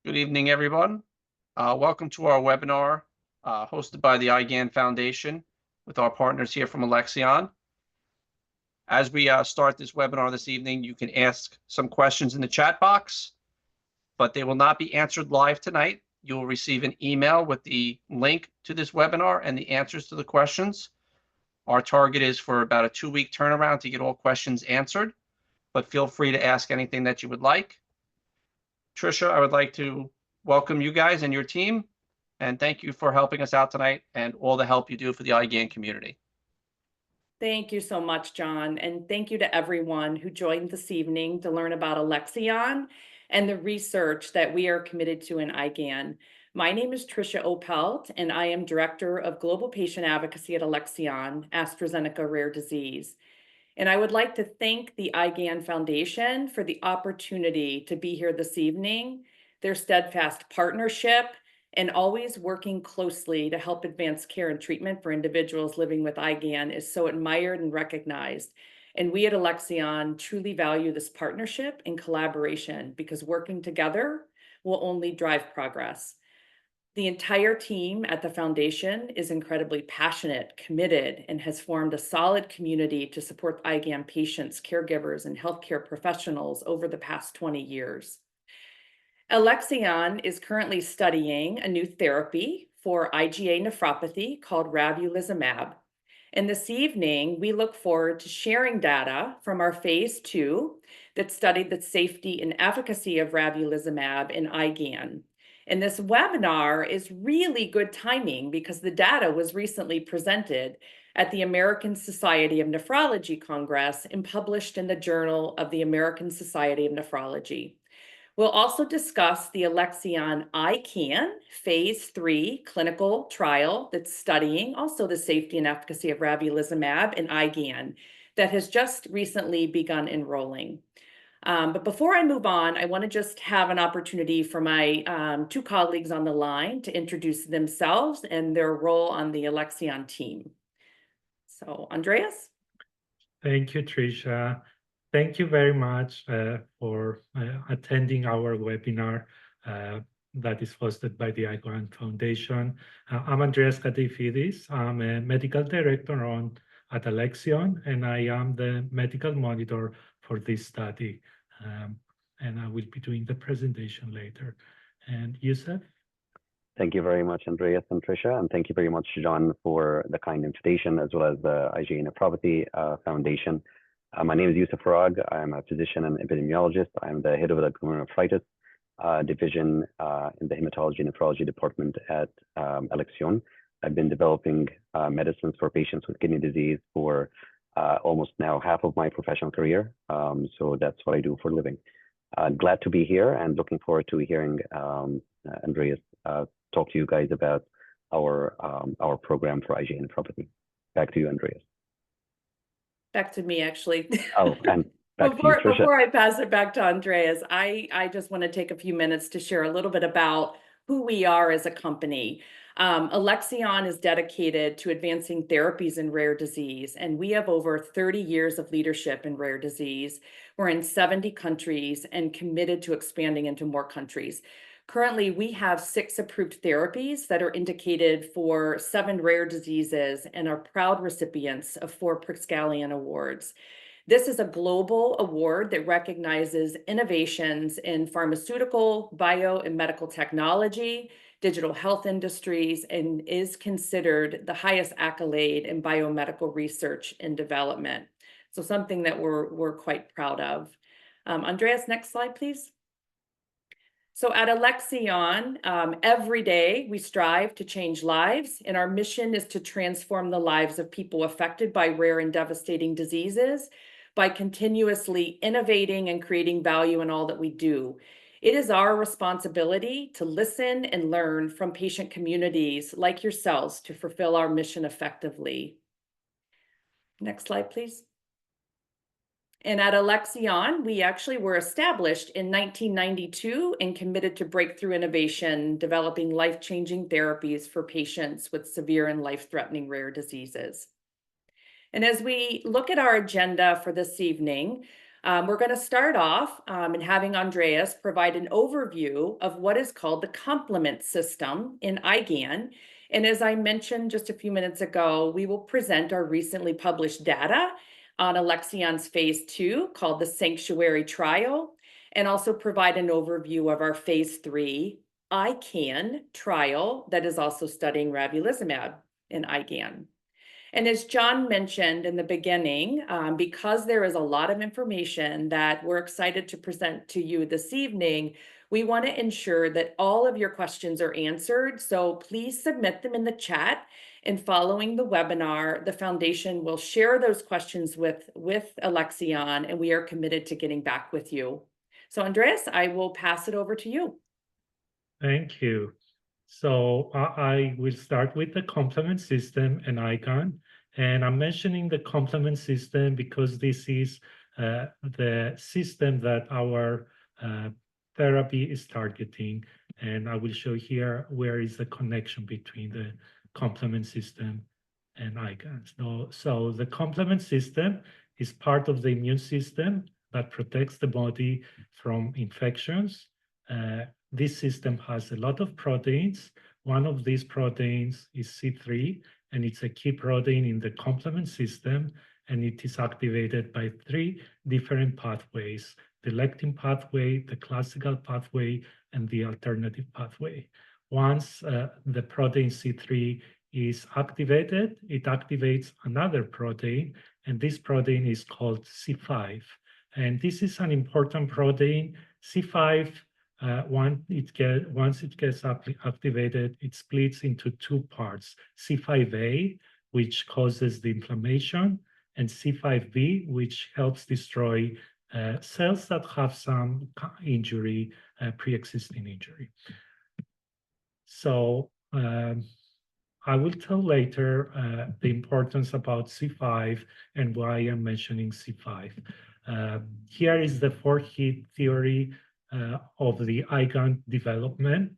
Good evening, everyone. Welcome to our webinar hosted by the IgAN Foundation with our partners here from Alexion. As we start this webinar this evening, you can ask some questions in the chat box, but they will not be answered live tonight. You will receive an email with the link to this webinar and the answers to the questions. Our target is for about a 2-week turnaround to get all questions answered, but feel free to ask anything that you would like. Tricia, I would like to welcome you guys and your team, and thank you for helping us out tonight and all the help you do for the IgAN community. Thank you so much, John, and thank you to everyone who joined this evening to learn about Alexion and the research that we are committed to in IgAN. My name is Tricia Opelt, and I am Director of Global Patient Advocacy at Alexion, AstraZeneca Rare Disease. And I would like to thank the IgAN Foundation for the opportunity to be here this evening, their steadfast partnership, and always working closely to help advance care and treatment for individuals living with IgAN is so admired and recognized. And we at Alexion truly value this partnership and collaboration because working together will only drive progress. The entire team at the foundation is incredibly passionate, committed, and has formed a solid community to support IgAN patients, caregivers, and healthcare professionals over the past 20 years. Alexion is currently studying a new therapy for IgA nephropathy called ravulizumab. And this evening, we look forward to sharing data from our phase 2 that studied the safety and efficacy of ravulizumab in IgAN. And this webinar is really good timing because the data was recently presented at the American Society of Nephrology Congress and published in the Journal of the American Society of Nephrology. We'll also discuss the Alexion ICAN phase 3 clinical trial that's studying also the safety and efficacy of ravulizumab in IgAN that has just recently begun enrolling. But before I move on, I want to just have an opportunity for my two colleagues on the line to introduce themselves and their role on the Alexion team. So, Andreas? Thank you, Tricia. Thank you very much for attending our webinar that is hosted by the IgAN Foundation. I'm Andreas Katifidis. I'm a medical director at Alexion, and I am the medical monitor for this study. And I will be doing the presentation later. And Yusuf? Thank you very much, Andreas and Tricia, and thank you very much, John, for the kind invitation, as well as the IgA Nephropathy Foundation. My name is Yusuf Farag. I'm a physician and epidemiologist. I'm the head of the glomerulonephritis division in the hematology and nephrology department at Alexion. I've been developing medicines for patients with kidney disease for almost now half of my professional career. So that's what I do for a living. Glad to be here and looking forward to hearing Andreas talk to you guys about our program for IgA nephropathy. Back to you, Andreas. Back to me, actually. Oh, and back to you, Tricia. Before I pass it back to Andreas, I just want to take a few minutes to share a little bit about who we are as a company. Alexion is dedicated to advancing therapies in rare disease, and we have over 30 years of leadership in rare disease. We're in 70 countries and committed to expanding into more countries. Currently, we have 6 approved therapies that are indicated for 7 rare diseases and are proud recipients of 4 Pritzkallian Awards. This is a global award that recognizes innovations in pharmaceutical, bio, and medical technology, digital health industries, and is considered the highest accolade in biomedical research and development. So something that we're quite proud of. Andreas, next slide, please. So at Alexion, every day we strive to change lives, and our mission is to transform the lives of people affected by rare and devastating diseases by continuously innovating and creating value in all that we do. It is our responsibility to listen and learn from patient communities like yourselves to fulfill our mission effectively. Next slide, please. And at Alexion, we actually were established in 1992 and committed to breakthrough innovation, developing life-changing therapies for patients with severe and life-threatening rare diseases. And as we look at our agenda for this evening, We're going to start off and having Andreas provide an overview of what is called the complement system in IgAN. And as I mentioned just a few minutes ago, we will present our recently published data on Alexion's phase 2 called the Sanctuary trial, and also provide an overview of our phase 3 ICAN trial that is also studying ravulizumab in IgAN. And as John mentioned in the beginning, because there is a lot of information that we're excited to present to you this evening, we want to ensure that all of your questions are answered. So please submit them in the chat. And following the webinar, the foundation will share those questions with Alexion, and we are committed to getting back with you. So Andreas, I will pass it over to you. Thank you. So I will start with the complement system and IgAN. And I'm mentioning the complement system because this is the system that our therapy is targeting. And I will show here where is the connection between the complement system and IgAN. So the complement system is part of the immune system that protects the body from infections. This system has a lot of proteins. One of these proteins is C3, and it's a key protein in the complement system, and it is activated by 3 different pathways: the lectin pathway, the classical pathway, and the alternative pathway. Once the protein C3 is activated, it activates another protein, and this protein is called C5. And this is an important protein. C5, once it gets activated, it splits into 2 parts: C5a, which causes the inflammation, and C5b, which helps destroy cells that have some injury, pre-existing injury. So I will tell later the importance about C5 and why I'm mentioning C5. Here is the 4-hit theory of the IgAN development.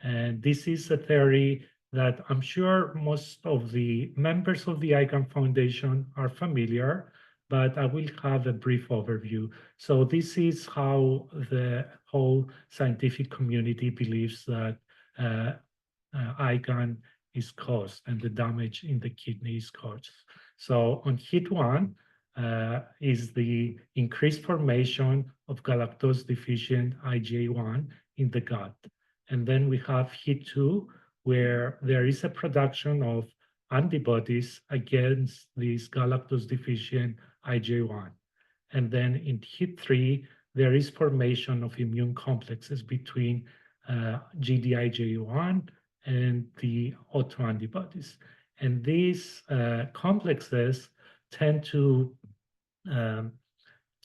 And this is a theory that I'm sure most of the members of the IgAN Foundation are familiar, but I will have a brief overview. So this is how the whole scientific community believes that IgAN is caused and the damage in the kidney is caused. So on hit 1, is the increased formation of galactose deficient IgA1 in the gut. And then we have hit 2, where there is a production of antibodies against this galactose deficient IgA1. And then in hit 3, there is formation of immune complexes between Gd-IgA1 and the autoantibodies. And these complexes tend to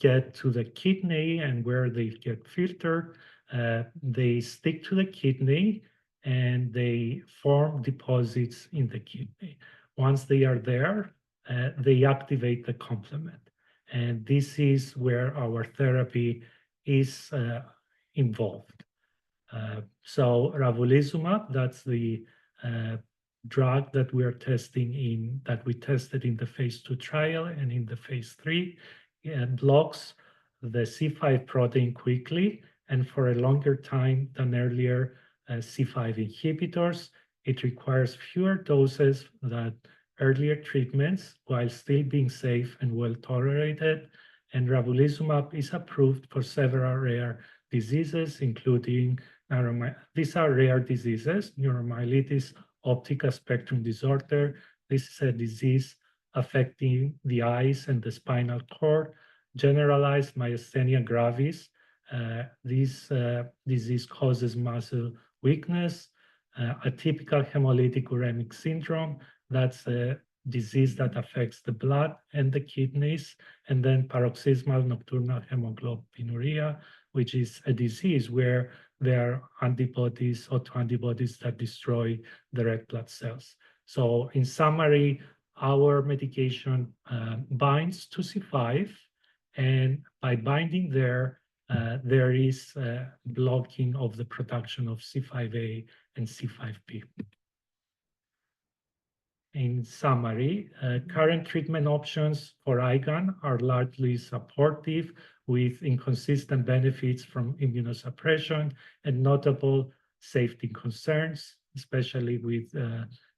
get to the kidney, and where they get filtered, they stick to the kidney and they form deposits in the kidney. Once they are there, they activate the complement. And this is where our therapy is involved. So ravulizumab, that's the drug that we are testing that we tested in the phase 2 trial and in the phase 3, blocks the C5 protein quickly and for a longer time than earlier C5 inhibitors. It requires fewer doses than earlier treatments while still being safe and well tolerated. And ravulizumab is approved for several rare diseases, including these are rare diseases: neuromyelitis optica spectrum disorder. This is a disease affecting the eyes and the spinal cord. Generalized myasthenia gravis. This disease causes muscle weakness. Atypical hemolytic uremic syndrome. That's a disease that affects the blood and the kidneys. And then paroxysmal nocturnal hemoglobinuria, which is a disease where there are antibodies, autoantibodies that destroy the red blood cells. So in summary, our medication binds to C5, and by binding there is blocking of the production of C5a and C5b. In summary, current treatment options for IgAN are largely supportive with inconsistent benefits from immunosuppression and notable safety concerns, especially with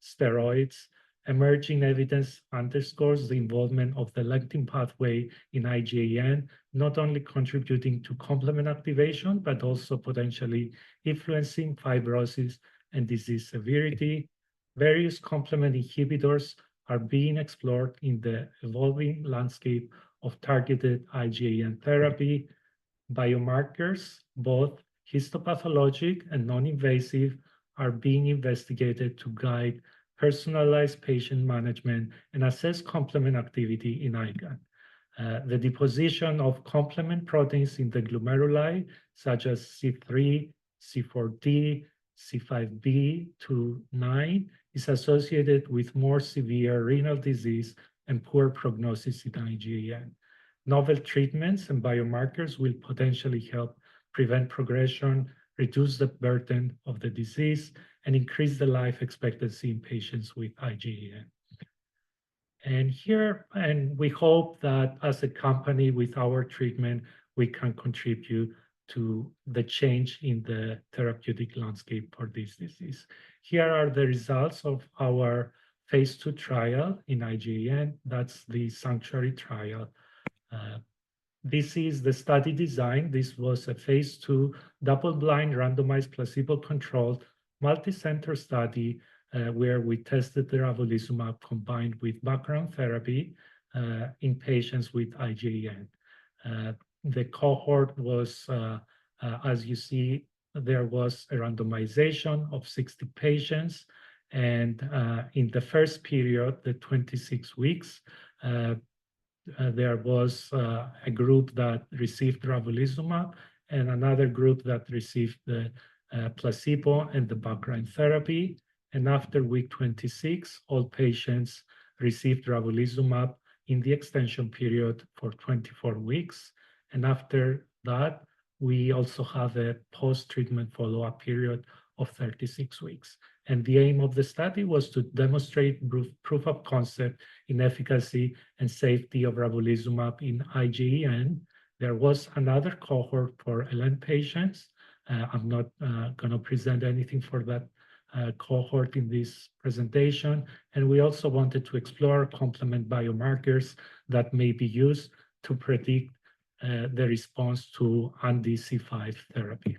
steroids. Emerging evidence underscores the involvement of the lectin pathway in IgAN, not only contributing to complement activation, but also potentially influencing fibrosis and disease severity. Various complement inhibitors are being explored in the evolving landscape of targeted IgAN therapy. Biomarkers, both histopathologic and non-invasive, are being investigated to guide personalized patient management and assess complement activity in IgAN. The deposition of complement proteins in the glomeruli, such as C3, C4d, C5b-9, is associated with more severe renal disease and poor prognosis in IgAN. Novel treatments and biomarkers will potentially help prevent progression, reduce the burden of the disease, and increase the life expectancy in patients with IgAN. And we hope that as a company with our treatment, we can contribute to the change in the therapeutic landscape for this disease. Here are the results of our phase 2 trial in IgAN. That's the Sanctuary trial. This is the study design. This was a phase 2 double-blind randomized placebo-controlled multi-center study where we tested the ravulizumab combined with background therapy in patients with IgAN. The cohort was, as you see, there was a randomization of 60 patients. And in the first period, the 26 weeks, there was a group that received ravulizumab and another group that received the placebo and the background therapy. And after week 26, all patients received ravulizumab in the extension period for 24 weeks. And after that, we also have a post-treatment follow-up period of 36 weeks. And the aim of the study was to demonstrate proof of concept in efficacy and safety of ravulizumab in IgAN. There was another cohort for LN patients. I'm not going to present anything for that cohort in this presentation. And we also wanted to explore complement biomarkers that may be used to predict the response to anti-C5 therapy.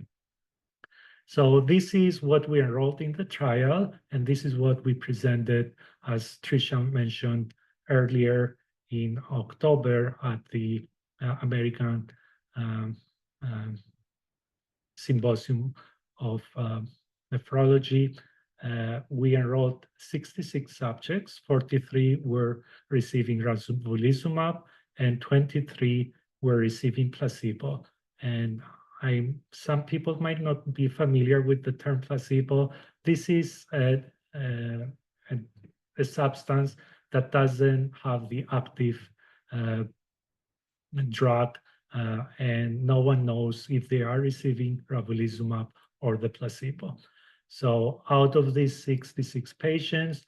So this is what we enrolled in the trial, and this is what we presented, as Tricia mentioned earlier, in October at the American Symposium of Nephrology. We enrolled 66 subjects, 43 were receiving ravulizumab, and 23 were receiving placebo. And some people might not be familiar with the term placebo. This is a substance that doesn't have the active drug, and no one knows if they are receiving ravulizumab or the placebo. So out of these 66 patients,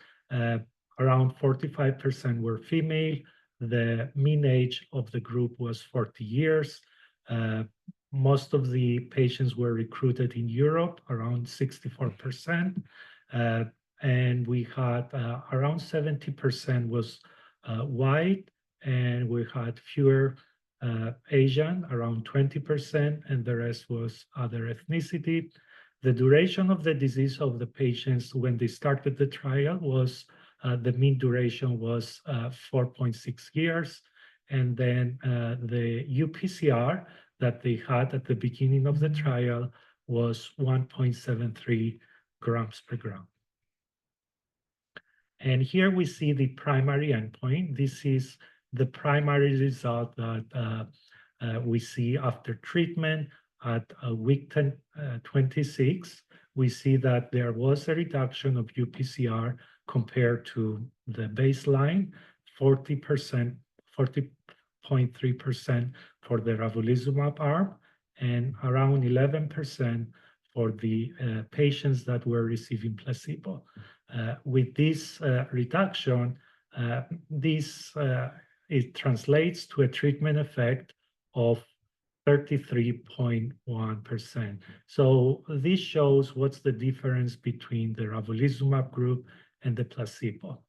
around 45% were female. The mean age of the group was 40 years. Most of the patients were recruited in Europe, around 64%. And we had around 70% was white, and we had fewer Asian, around 20%, and the rest was other ethnicity. The duration of the disease of the patients when they started the trial was, the mean duration was 4.6 years. And then the UPCR that they had at the beginning of the trial was 1.73 grams per gram. And here we see the primary endpoint. This is the primary result that we see after treatment at week 26. We see that there was a reduction of UPCR compared to the baseline, 40%, 40.3% for the ravulizumab arm, and around 11% for the patients that were receiving placebo. With this reduction, it translates to a treatment effect of 33.1%. So this shows what's the difference between the ravulizumab group and the placebo.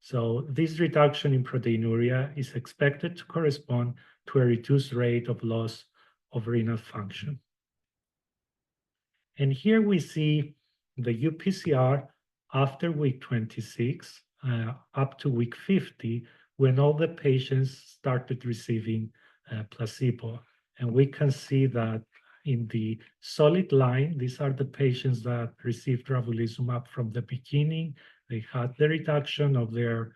So this reduction in proteinuria is expected to correspond to a reduced rate of loss of renal function. And here we see the UPCR after week 26 up to week 50, when all the patients started receiving placebo. And we can see that in the solid line, these are the patients that received ravulizumab from the beginning. They had the reduction of their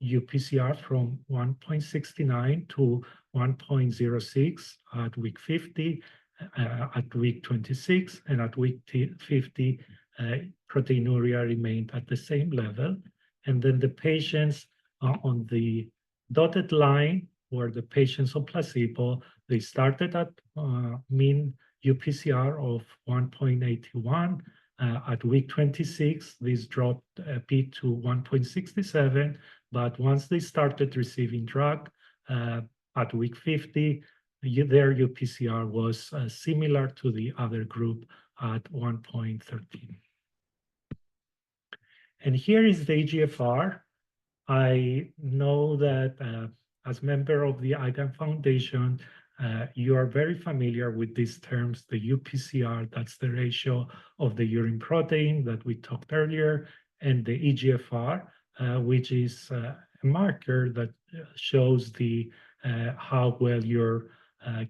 UPCR from 1.69 to 1.06 at week 50, at week 26, and at week 50, proteinuria remained at the same level. And then the patients on the dotted line were the patients on placebo. They started at mean UPCR of 1.81. At week 26, this dropped a bit to 1.67. But once they started receiving drug at week 50, their UPCR was similar to the other group at 1.13. And here is the eGFR. I know that as member of the IgAN Foundation, you are very familiar with these terms, the UPCR, that's the ratio of the urine protein that we talked earlier, and the eGFR, which is a marker that shows the how well your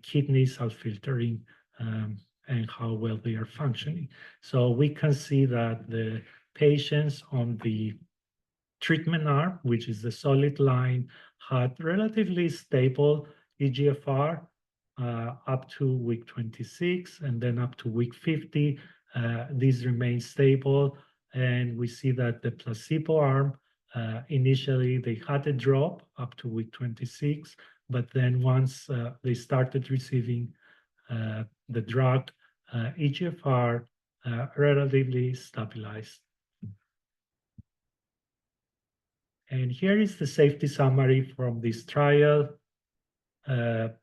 kidneys are filtering and how well they are functioning. So we can see that the patients on the treatment arm, which is the solid line, had relatively stable eGFR up to week 26, and then up to week 50, these remain stable. And we see that the placebo arm, initially they had a drop up to week 26, but then once they started receiving the drug, eGFR relatively stabilized. And here is the safety summary from this trial. For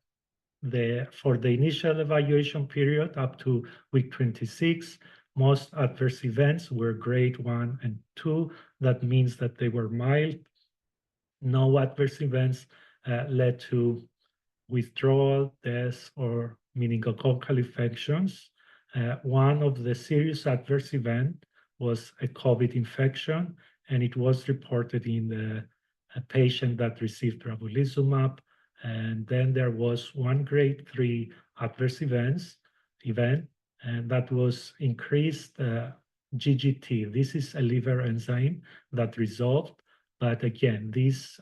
the initial evaluation period up to week 26, most adverse events were grade 1 and 2. That means that they were mild. No adverse events led to withdrawal, death, or meningococcal infections. One of the serious adverse events was a COVID infection, and it was reported in a patient that received ravulizumab. And then there was one grade 3 adverse event, and that was increased GGT. This is a liver enzyme that resolved. But again, this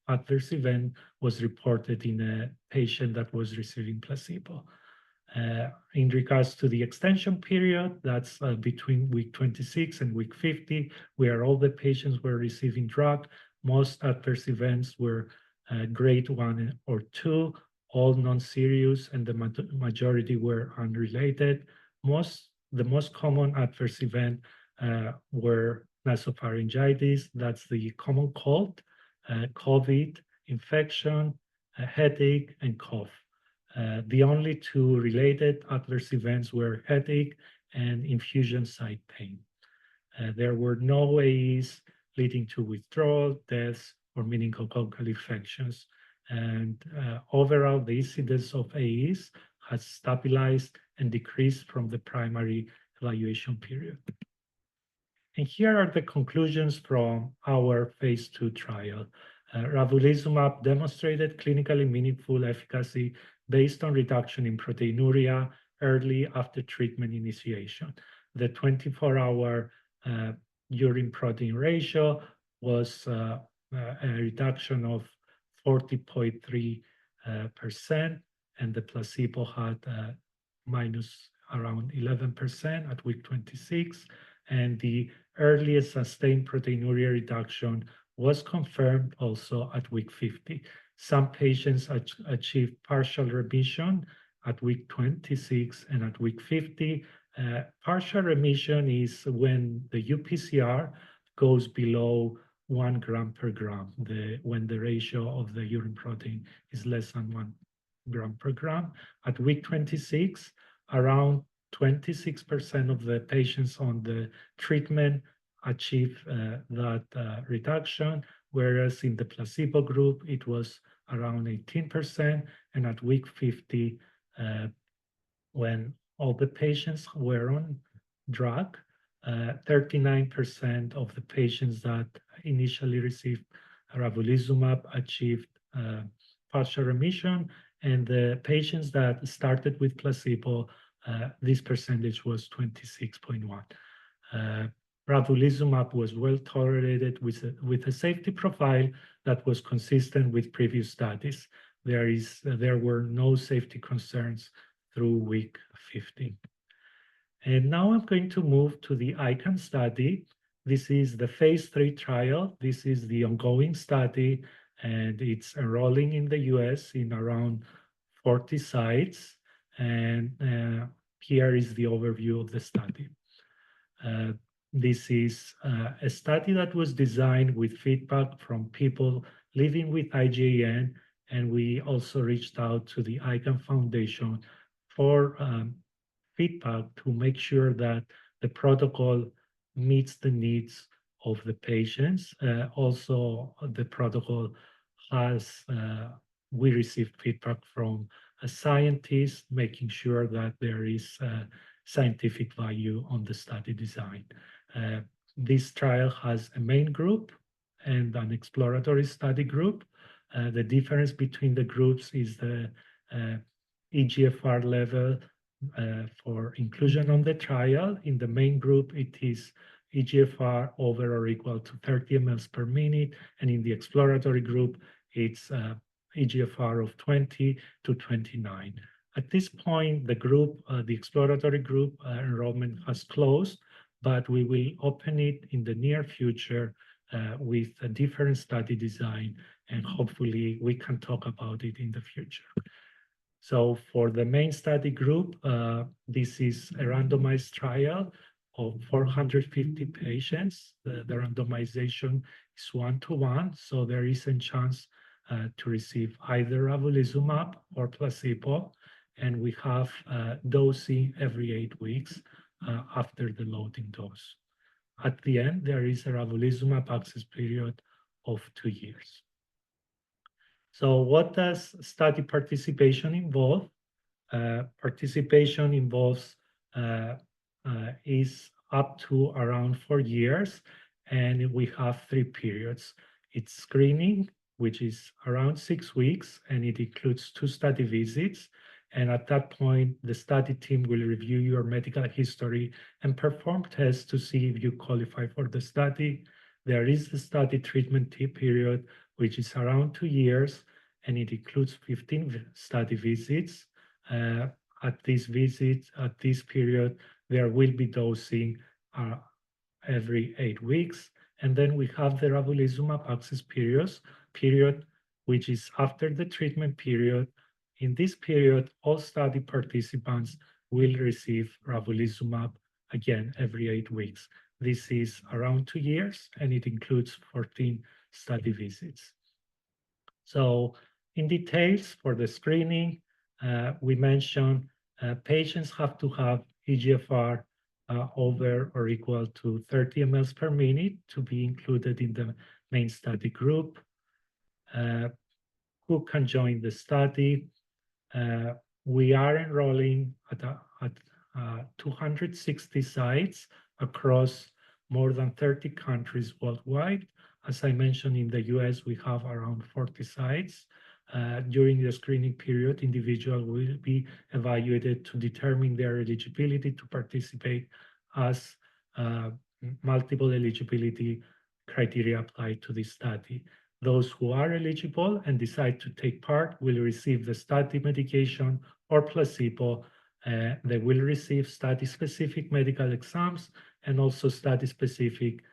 adverse event was reported in a patient that was receiving placebo. In regards to the extension period, that's between week 26 and week 50, where all the patients were receiving drug. Most adverse events were grade 1 or 2, all non-serious, and the majority were unrelated. The most common adverse event were nasopharyngitis, that's the common cold, COVID, infection, headache, and cough. The only two related adverse events were headache and infusion site pain. There were no AEs leading to withdrawal, deaths, or meningococcal infections. And overall, the incidence of AEs has stabilized and decreased from the primary evaluation period. And here are the conclusions from our phase 2 trial. Ravulizumab demonstrated clinically meaningful efficacy based on reduction in proteinuria early after treatment initiation. The 24-hour urine protein ratio was a reduction of 40.3%, and the placebo had minus around 11% at week 26. And the earliest sustained proteinuria reduction was confirmed also at week 50. Some patients achieved partial remission at week 26 and at week 50, Partial remission is when the UPCR goes below 1 gram per gram, when the ratio of the urine protein is less than 1 gram per gram. At week 26, around 26% of the patients on the treatment achieve that reduction, whereas in the placebo group, it was around 18%, and at week 50, when all the patients were on drug, 39% of the patients that initially received ravulizumab achieved partial remission, and the patients that started with placebo, this percentage was 26.1. Ravulizumab was well tolerated with a safety profile that was consistent with previous studies. There were no safety concerns through week 15. And now I'm going to move to the IgAN study. This is the phase 3 trial. This is the ongoing study, and it's enrolling in the US in around 40 sites. And here is the overview of the study. This is a study that was designed with feedback from people living with IgAN, and we also reached out to the IgAN Foundation for feedback to make sure that the protocol meets the needs of the patients. Also, the protocol has, we received feedback from a scientist, making sure that there is scientific value on the study design. This trial has a main group and an exploratory study group. The difference between the groups is the eGFR level for inclusion on the trial. In the main group, it is eGFR over or equal to 30 mL per minute, and in the exploratory group, it's eGFR of 20 to 29. At this point, the exploratory group enrollment has closed, but we will open it in the near future with a different study design, and hopefully we can talk about it in the future. So for the main study group, this is a randomized trial of 450 patients. The randomization is 1-to-1, so there is a chance to receive either ravulizumab or placebo, and we have dosing every 8 weeks after the loading dose. At the end, there is a ravulizumab access period of 2 years. So what does study participation involve? Participation involves is up to around 4 years, and we have 3 periods. It's screening, which is around 6 weeks, and it includes 2 study visits. And at that point, the study team will review your medical history and perform tests to see if you qualify for the study. There is the study treatment period, which is around 2 years, and it includes 15 study visits. At this period, there will be dosing every 8 weeks. And then we have the ravulizumab access period, which is after the treatment period. In this period, all study participants will receive ravulizumab again every 8 weeks. This is around 2 years, and it includes 14 study visits. So in details for the screening, we mentioned patients have to have eGFR over or equal to 30 mL per minute to be included in the main study group. Who can join the study? We are enrolling at 260 sites across more than 30 countries worldwide. As I mentioned, in the US, we have around 40 sites. During the screening period, individuals will be evaluated to determine their eligibility to participate as multiple eligibility criteria apply to this study. Those who are eligible and decide to take part will receive the study medication or placebo. They will receive study-specific medical exams and also study-specific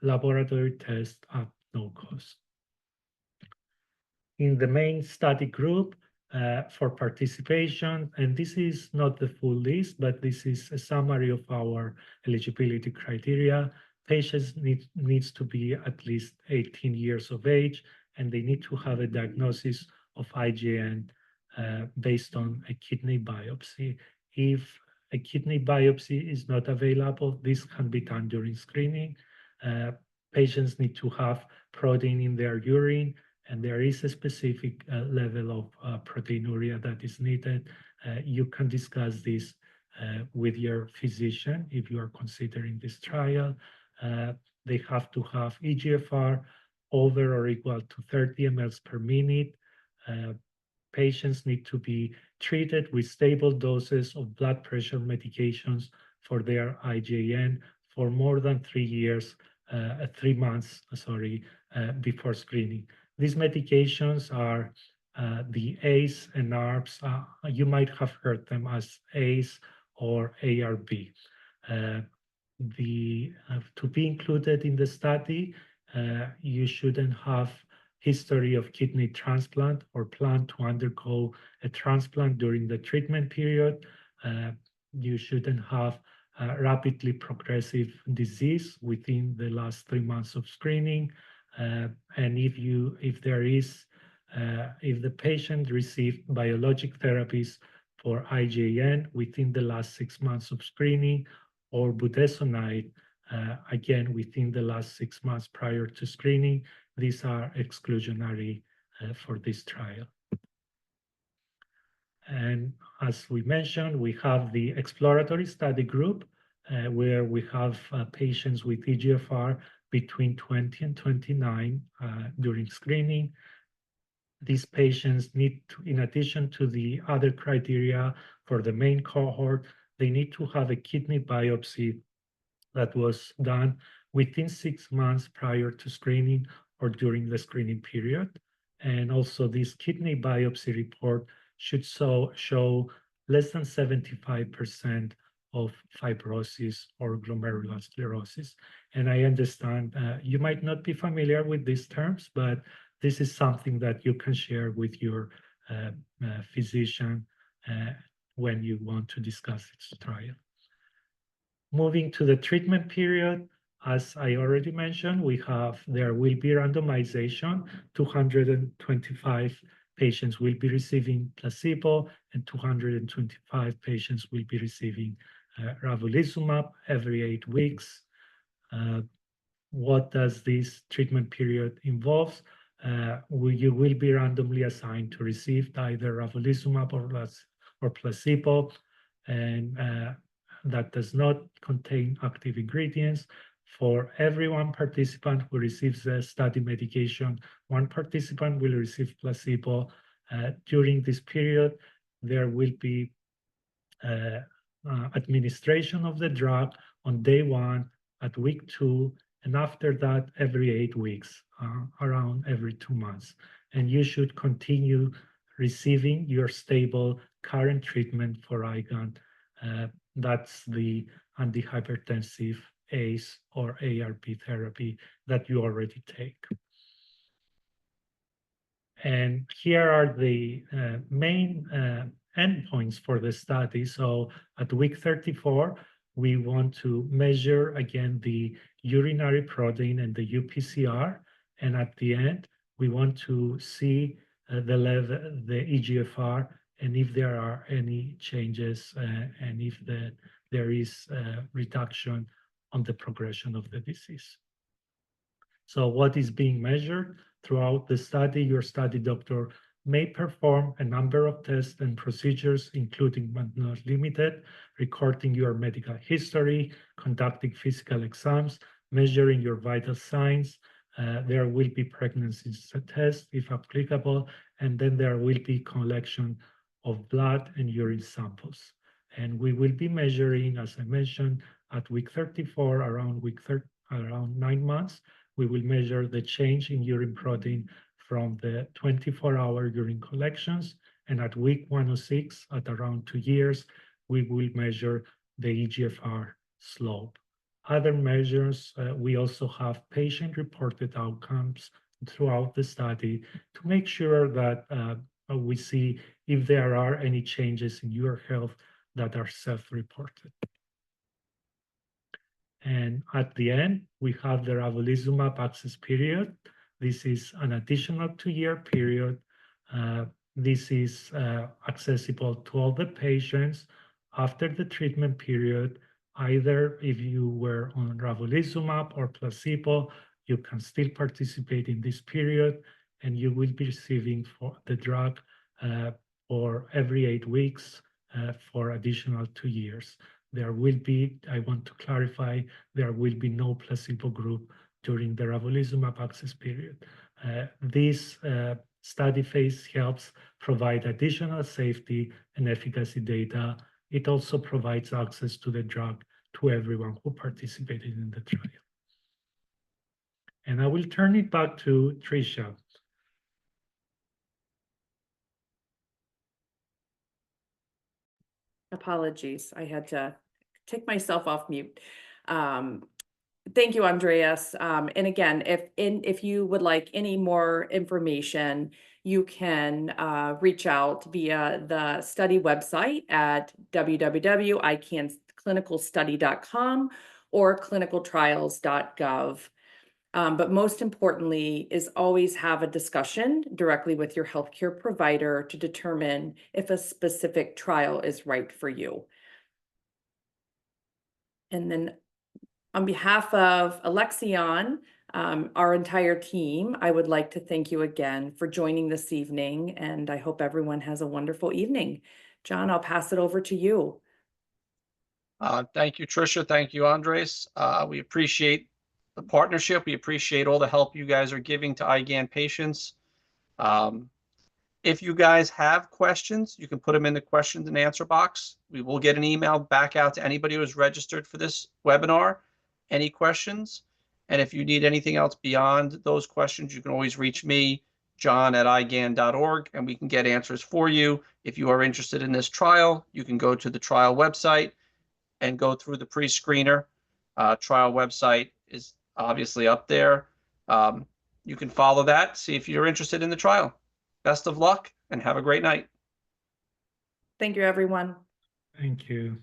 laboratory tests at no cost. In the main study group, for participation, and this is not the full list, but this is a summary of our eligibility criteria. Patients needs to be at least 18 years of age, and they need to have a diagnosis of IgAN based on a kidney biopsy. If a kidney biopsy is not available, this can be done during screening. Patients need to have protein in their urine, and there is a specific level of proteinuria that is needed. You can discuss this with your physician if you are considering this trial. They have to have eGFR over or equal to 30 mL per minute. Patients need to be treated with stable doses of blood pressure medications for their IgAN for more than 3 months, before screening. These medications are the ACE and ARBs. You might have heard them as ACE or ARB. To be included in the study, you shouldn't have history of kidney transplant or plan to undergo a transplant during the treatment period. You shouldn't have rapidly progressive disease within the last 3 months of screening. And if the patient received biologic therapies for IgAN within the last 6 months of screening, or budesonide, again, within the last 6 months prior to screening, these are exclusionary for this trial. And as we mentioned, we have the exploratory study group where we have patients with eGFR between 20 and 29 during screening. These patients need to, in addition to the other criteria for the main cohort, they need to have a kidney biopsy that was done within 6 months prior to screening or during the screening period. And also this kidney biopsy report should show less than 75% of fibrosis or glomerular sclerosis. And I understand you might not be familiar with these terms, but this is something that you can share with your physician when you want to discuss its trial. Moving to the treatment period, as I already mentioned, there will be randomization. 225 patients will be receiving placebo, and 225 patients will be receiving ravulizumab every 8 weeks. What does this treatment period involve? You will be randomly assigned to receive either ravulizumab or placebo, and that does not contain active ingredients. For every 1 participant who receives a study medication, 1 participant will receive placebo. During this period, there will be administration of the drug on day 1, at week 2, and after that, every 8 weeks, around every 2 months. And you should continue receiving your stable current treatment for IgAN. That's the antihypertensive ACE or ARB therapy that you already take. And here are the main endpoints for the study. So at week 34, we want to measure again the urinary protein and the UPCR. And at the end, we want to see the level, the eGFR, and if there are any changes and if there is a reduction on the progression of the disease. So what is being measured throughout the study? Your study doctor may perform a number of tests and procedures, including but not limited, recording your medical history, conducting physical exams, measuring your vital signs. There will be pregnancy tests if applicable, and then there will be collection of blood and urine samples. And we will be measuring, as I mentioned, at week 34, around 9 months, we will measure the change in urine protein from the 24-hour urine collections. And at week 106, at around 2 years, we will measure the eGFR slope. Other measures, we also have patient-reported outcomes throughout the study to make sure that we see if there are any changes in your health that are self-reported. And at the end, we have the ravulizumab access period. This is an additional 2-year period. This is accessible to all the patients after the treatment period. Either if you were on ravulizumab or placebo, you can still participate in this period, and you will be receiving the drug for every 8 weeks for additional 2 years. There will be, I want to clarify, there will be no placebo group during the ravulizumab access period. This study phase helps provide additional safety and efficacy data. It also provides access to the drug to everyone who participated in the trial. And I will turn it back to Tricia. Apologies, I had to take myself off mute. Thank you, Andreas. And again, if you would like any more information, you can reach out via the study website at www.icanclinicalstudy.com or clinicaltrials.gov. But most importantly is always have a discussion directly with your healthcare provider to determine if a specific trial is right for you. And then on behalf of Alexion, our entire team, I would like to thank you again for joining this evening, and I hope everyone has a wonderful evening. John, I'll pass it over to you. Thank you, Tricia. Thank you, Andres. We appreciate the partnership. We appreciate all the help you guys are giving to IgAN patients. If you guys have questions, you can put them in the questions and answer box. We will get an email back out to anybody who is registered for this webinar. Any questions? And if you need anything else beyond those questions, you can always reach me, john@igan.org, and we can get answers for you. If you are interested in this trial, you can go to the trial website and go through the pre-screener. Trial website is obviously up there. You can follow that, see if you're interested in the trial. Best of luck and have a great night. Thank you, everyone. Thank you.